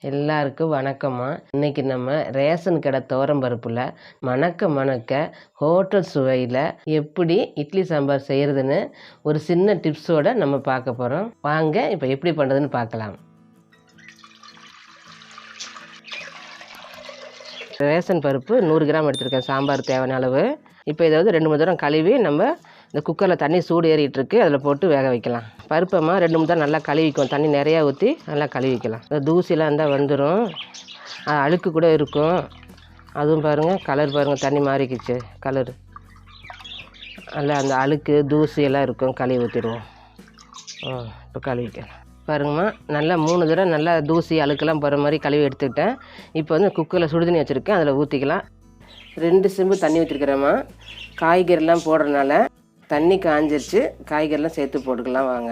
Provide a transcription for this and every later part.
எல்லாருக்கும் வணக்கம்மா. இன்னைக்கு நம்ம ரேஷன் கடை துவரம் பருப்புல மணக்க ஹோட்டல் சுவையில் எப்படி இட்லி சாம்பார் செய்கிறதுன்னு ஒரு சின்ன டிப்ஸோடு நம்ம பார்க்க போகிறோம். வாங்க இப்போ எப்படி பண்ணுறதுன்னு பார்க்கலாம். ரேஷன் பருப்பு 100 கிராம் எடுத்துருக்கேன், சாம்பார் தேவையான அளவு. இப்போ இதை 2-3 தடவை கழுவி நம்ம இந்த குக்கரில் தண்ணி சூடு ஏறிட்டுருக்கு, அதில் போட்டு வேக வைக்கலாம். பருப்பைம்மா 2-3 தடவை நல்லா கழுவிக்கும், தண்ணி நிறையா ஊற்றி நல்லா கழுவிக்கலாம். இந்த தூசிலாம் இருந்தால் வந்துடும், அழுக்கு கூட இருக்கும். அதுவும் பாருங்கள், கலர் பாருங்கள், தண்ணி மாறிக்கிச்சு கலரு. நல்லா அந்த அழுக்கு தூசி எல்லாம் இருக்கும், கழுவி ஊற்றிடுவோம். இப்போ கழுவிக்கலாம் பாருங்கம்மா. நல்லா 3 தடவை நல்லா தூசி அழுக்கெல்லாம் போகிற மாதிரி கழுவி எடுத்துக்கிட்டேன். இப்போ குக்கரில் சுடுதண்ணி வச்சுருக்கேன், அதில் ஊற்றிக்கலாம். 2 செம்பு தண்ணி ஊற்றிருக்கிறேம்மா. காய்கறிலாம் போடுறதுனால தண்ணி காஞ்சிருச்சு, காய்கறிலாம் சேர்த்து போட்டுக்கலாம் வாங்க.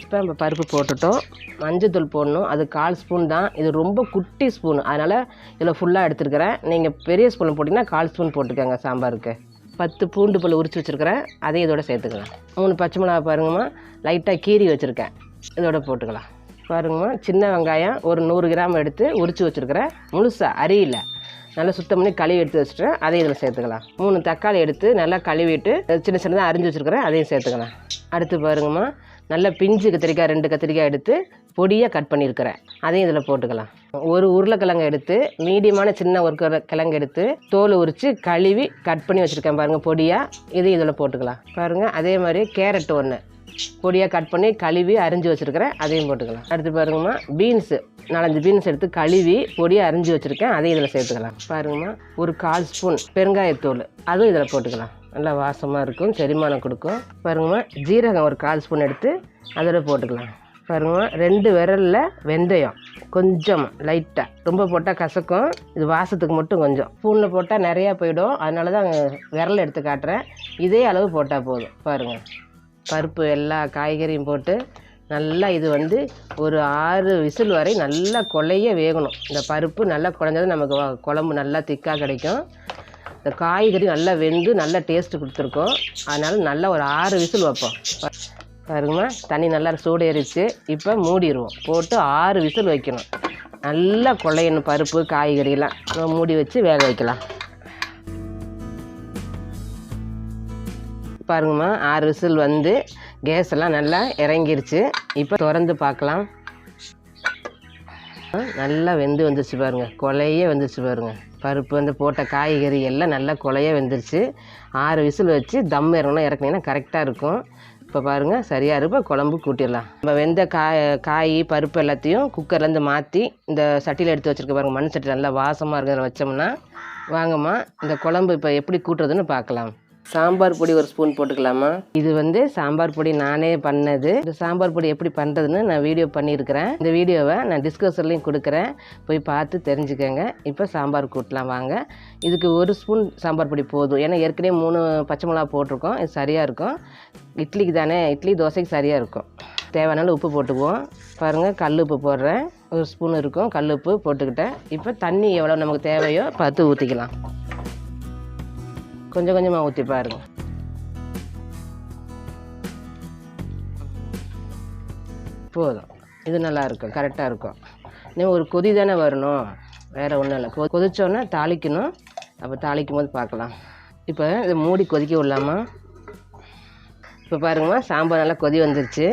இப்போ நம்ம பருப்பு போட்டுட்டோம். மஞ்சத்தூள் போடணும், அது 1/4 ஸ்பூன் தான். இது ரொம்ப குட்டி ஸ்பூன், அதனால் இதில் ஃபுல்லாக எடுத்துருக்கிறேன். நீங்கள் பெரிய ஸ்பூன் போட்டிங்கன்னா 1/4 ஸ்பூன் போட்டுக்கோங்க சாம்பாருக்கு. 10 பூண்டு பல் உரித்து வச்சுருக்கிறேன், அதையும் இதோட சேர்த்துக்கலாம். 3 பச்சை மிளகா பாருங்கம்மா, லைட்டாக கீறி வச்சுருக்கேன், இதோட போட்டுக்கலாம். பாருங்கம்மா, சின்ன வெங்காயம் ஒரு 100 கிராம் எடுத்து உரித்து வச்சுருக்கிறேன், முழுசாக அரியில் நல்லா சுத்தம் பண்ணி கழுவி எடுத்து வச்சுட்டேன், அதையும் இதில் சேர்த்துக்கலாம். 3 தக்காளி எடுத்து நல்லா கழுவிட்டு சின்னதாக அரிஞ்சு வச்சுருக்கிறேன், அதையும் சேர்த்துக்கலாம். அடுத்து பாருங்கம்மா, நல்லா பிஞ்சு கத்திரிக்காய் 2 கத்திரிக்காய் எடுத்து பொடியாக கட் பண்ணியிருக்கிறேன், அதையும் இதில் போட்டுக்கலாம். ஒரு உருளைக்கிழங்கு எடுத்து மீடியமான சின்ன ஒரு கிழங்கு எடுத்து தோல் உரித்து கழுவி கட் பண்ணி வச்சுருக்கேன் பாருங்கள் பொடியாக, இதையும் இதில் போட்டுக்கலாம். பாருங்கள், அதே மாதிரி கேரட் 1 பொடியாக கட் பண்ணி கழுவி அரிஞ்சு வச்சுருக்கிறேன், அதையும் போட்டுக்கலாம். அடுத்து பாருங்கம்மா, பீன்ஸு 4-5 பீன்ஸ் எடுத்து கழுவி பொடியாக அரிஞ்சு வச்சுருக்கேன், அதையும் இதில் சேர்த்துக்கலாம். பாருங்கம்மா, ஒரு 1/4 ஸ்பூன் பெருங்காயத்தூள், அதுவும் இதில் போட்டுக்கலாம், நல்லா வாசமாக இருக்கும், செரிமானம் கொடுக்கும். பாருங்கம்மா, ஜீரகம் ஒரு 1/4 ஸ்பூன் எடுத்து அதோட போட்டுக்கலாம். பாருங்கம்மா, 2 விரலில் வெந்தயம் கொஞ்சம் லைட்டாக, ரொம்ப போட்டால் கசக்கும், இது வாசத்துக்கு மட்டும் கொஞ்சம். ஸ்பூனில் போட்டால் நிறையா போயிடும், அதனால தான் விரல் எடுத்து காட்டுறேன். இதே அளவு போட்டால் போதும். பாருங்கள், பருப்பு எல்லா காய்கறியும் போட்டு நல்லா இது ஒரு 6 விசில் வரை நல்லா கொலைய வேகணும். இந்த பருப்பு நல்லா குழஞ்சது நமக்கு குழம்பு நல்லா திக்காக கிடைக்கும். இந்த காய்கறி நல்லா வெந்து நல்லா டேஸ்ட்டு கொடுத்துருக்கோம், அதனால் நல்லா ஒரு 6 விசில் வைப்போம். பாருங்கம்மா, தண்ணி நல்லா சூடு ஏறிச்சு. இப்போ மூடிடுவோம், போட்டு 6 விசில் வைக்கணும். நல்லா கொலையணும் பருப்பு காய்கறியெல்லாம், மூடி வச்சு வேக வைக்கலாம். பாருங்கம்மா, 6 விசில் கேஸ் எல்லாம் நல்லா இறங்கிருச்சு. இப்போ திறந்து பார்க்கலாம். நல்லா வெந்து வந்துருச்சு பாருங்கள், கொலையே வந்துருச்சு பாருங்கள். பருப்பு போட்ட காய்கறி எல்லாம் நல்லா கொலையே வெந்துருச்சு. 6 விசில் வச்சு தம் இறக்குனீங்கன்னா கரெக்டாக இருக்கும். இப்போ பாருங்கள், சரியாக இருப்போ குழம்பு கூட்டிடலாம். நம்ம வெந்த காய் பருப்பு எல்லாத்தையும் குக்கர்லேருந்து மாற்றி இந்த சட்டியில் எடுத்து வச்சுருக்க பாருங்கள், மண் சட்டி நல்லா வாசமாக இருக்கிறத வச்சோம்னா வாங்கம்மா, இந்த குழம்பு இப்போ எப்படி கூட்டுறதுன்னு பார்க்கலாம். சாம்பார் பொடி 1 ஸ்பூன் போட்டுக்கலாமா. இது சாம்பார் பொடி நானே பண்ணது. இந்த சாம்பார் பொடி எப்படி பண்ணுறதுன்னு நான் வீடியோ பண்ணியிருக்கிறேன். இந்த வீடியோவை நான் டிஸ்கிரிப்ஷன்லையும் கொடுக்குறேன், போய் பார்த்து தெரிஞ்சுக்கோங்க. இப்போ சாம்பார் கூட்டலாம் வாங்க. இதுக்கு 1 ஸ்பூன் சாம்பார் பொடி போதும், ஏன்னா ஏற்கனவே 3 பச்சை மிளகா போட்டிருக்கோம், இது சரியாக இருக்கும். இட்லிக்கு தானே, இட்லி தோசைக்கு சரியாக இருக்கும். தேவையான உப்பு போட்டுக்குவோம். பாருங்கள், கல் உப்பு போடுறேன், 1 ஸ்பூன் இருக்கும், கல் உப்பு போட்டுக்கிட்டேன். இப்போ தண்ணி எவ்வளோ நமக்கு தேவையோ பார்த்து ஊற்றிக்கலாம். கொஞ்சம் கொஞ்சமாக ஊற்றி பாருங்க. போதும், இது நல்லா இருக்கும், கரெக்டாக இருக்கும். இன்னும் ஒரு கொதி தானே வரணும், வேறு ஒன்றும் இல்லை. கொதிச்சோன்னே தாளிக்கணும், அப்போ தாளிக்கும் போது பார்க்கலாம். இப்போ இதை மூடி கொதிக்க விடலாமா. இப்போ பாருங்கம்மா, சாம்பார் நல்லா கொதி வந்துருச்சு.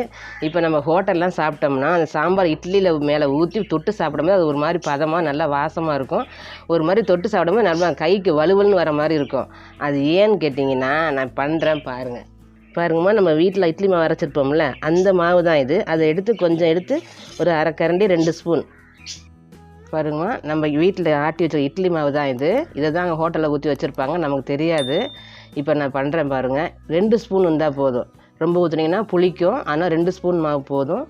இப்போ நம்ம ஹோட்டல்லாம் சாப்பிட்டோம்னா அந்த சாம்பார் இட்லியில் மேலே ஊற்றி தொட்டு சாப்பிடும்போது அது ஒரு மாதிரி பதமாக நல்லா வாசமாக இருக்கும். ஒரு மாதிரி தொட்டு சாப்பிடும்போது நல்லா கைக்கு வலுவலுன்னு வர மாதிரி இருக்கும். அது ஏன்னு கேட்டிங்கன்னா நான் பண்ணுறேன் பாருங்கள். பாருங்கம்மா, நம்ம வீட்டில் இட்லி மாவு அரைச்சிருப்போம்ல, அந்த மாவு தான் இது. அதை எடுத்து கொஞ்சம் எடுத்து ஒரு 1/2 கரண்டி 2 ஸ்பூன் பாருங்கம்மா, நம்ம வீட்டில் ஆட்டி வச்ச இட்லி மாவு தான் இது. இதை தான் ஹோட்டலில் ஊற்றி வச்சுருப்பாங்க, நமக்கு தெரியாது. இப்போ நான் பண்ணுறேன் பாருங்கள். 2 ஸ்பூன் இருந்தால் போதும், ரொம்ப ஊற்றுனீங்கன்னா புளிக்கும். ஆனால் 2 ஸ்பூன் மாவு போதும்.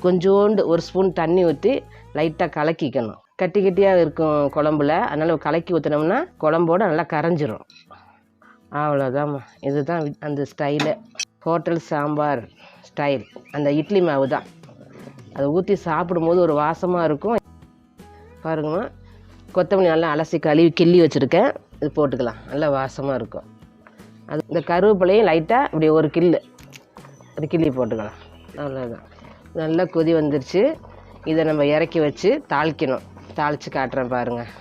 கொஞ்சோண்டு 1 ஸ்பூன் தண்ணி ஊற்றி லைட்டாக கலக்கிக்கணும். கட்டி கட்டியாக இருக்கும் குழம்புல, அதனால் கலக்கி ஊற்றினோம்னா குழம்போடு நல்லா கரைஞ்சிரும். அவ்வளோதாம்மா, இதுதான் அந்த ஸ்டைலு, ஹோட்டல் சாம்பார் ஸ்டைல். அந்த இட்லி மாவு தான், அதை ஊற்றி சாப்பிடும்போது ஒரு வாசமாக இருக்கும். பாருங்கம்மா, கொத்தமல்லி நல்லா அலசி கழுவி கிள்ளி வச்சுருக்கேன், இது போட்டுக்கலாம், நல்லா வாசமாக இருக்கும். அது இந்த கருவேப்பிலையும் லைட்டாக இப்படி ஒரு கிள்ளி போட்டுக்கலாம், அவ்வளோதான். நல்லா கொதி வந்துருச்சு. இதை நம்ம இறக்கி வச்சு தாளிக்கணும். தாளித்து காட்டுறேன் பாருங்கள்.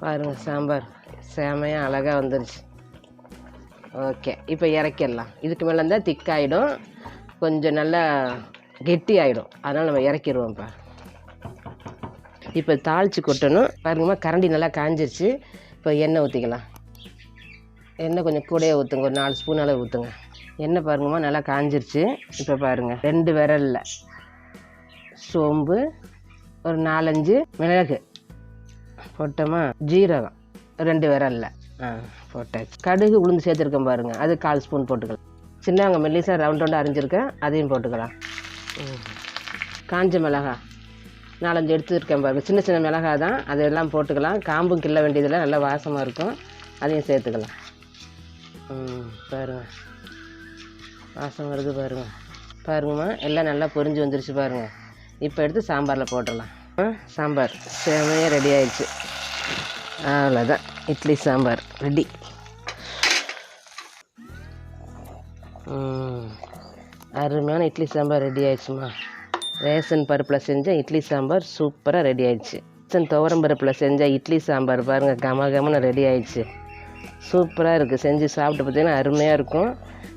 பாருங்கள் சாம்பார் செமையாக அழகாக வந்துருச்சு. ஓகே, இப்போ இறக்கிடலாம். இதுக்கு மேலே இருந்தால் திக்காயிடும், கொஞ்சம் நல்லா கெட்டி ஆகிடும். அதனால் நம்ம இறக்கிடுவோம்ப்பா. இப்போ தாளித்து கொட்டணும். பாருங்கம்மா, கரண்டி நல்லா காஞ்சிருச்சு. இப்போ எண்ணெய் ஊற்றிக்கலாம். எண்ணெய் கொஞ்சம் கூடயே ஊற்றுங்க, ஒரு 4 ஸ்பூன் அளவு ஊற்றுங்க. எண்ணெய் பாருங்கம்மா நல்லா காஞ்சிருச்சு. இப்போ பாருங்கள், 2 விரலில் சோம்பு, ஒரு 4-5 மிளகு போட்டோமா, ஜீரகம் 2 விரலில் போட்டாச்சு. கடுகு உளுந்து சேர்த்துருக்கேன் பாருங்கள், அது 1/4 ஸ்பூன் போட்டுக்கலாம். சின்ன வெங்காயம் மெல்லிசாக ரவுண்டாக அரிஞ்சிருக்கேன், அதையும் போட்டுக்கலாம். காஞ்ச மிளகா 4-5 எடுத்துருக்கேன் பாருங்கள், சின்ன சின்ன மிளகா தான், அதெல்லாம் போட்டுக்கலாம். காம்பும் கிள்ள வேண்டியதில் நல்லா வாசமாக இருக்கும், அதையும் சேர்த்துக்கலாம். பாருங்கள் வாசம் வருது பாருங்கள். பாருங்கம்மா, எல்லாம் நல்லா பொரிஞ்சு வந்துருச்சு பாருங்கள். இப்போ எடுத்து சாம்பாரில் போட்டுடலாம். சாம்பார் செமையாக ரெடி ஆயிடுச்சு. அவ்வளோதான், இட்லி சாம்பார் ரெடி. அருமையான இட்லி சாம்பார் ரெடி ஆயிடுச்சுமா. ரேஷன் பருப்பில் செஞ்ச இட்லி சாம்பார் சூப்பராக ரெடி ஆயிடுச்சு. ரேஷன் துவரம் பருப்பில் செஞ்ச இட்லி சாம்பார் பாருங்கள், கமகமன்னு ரெடி ஆயிடுச்சு. சூப்பராக இருக்குது. செஞ்சு சாப்பிட்டு பார்த்தீங்கன்னா அருமையாக இருக்கும்.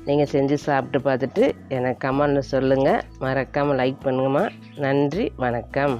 நீங்கள் செஞ்சு சாப்பிட்டு பார்த்துட்டு எனக்கு கமெண்ட்டில் சொல்லுங்கள். மறக்காமல் லைக் பண்ணுங்கம்மா. நன்றி, வணக்கம்.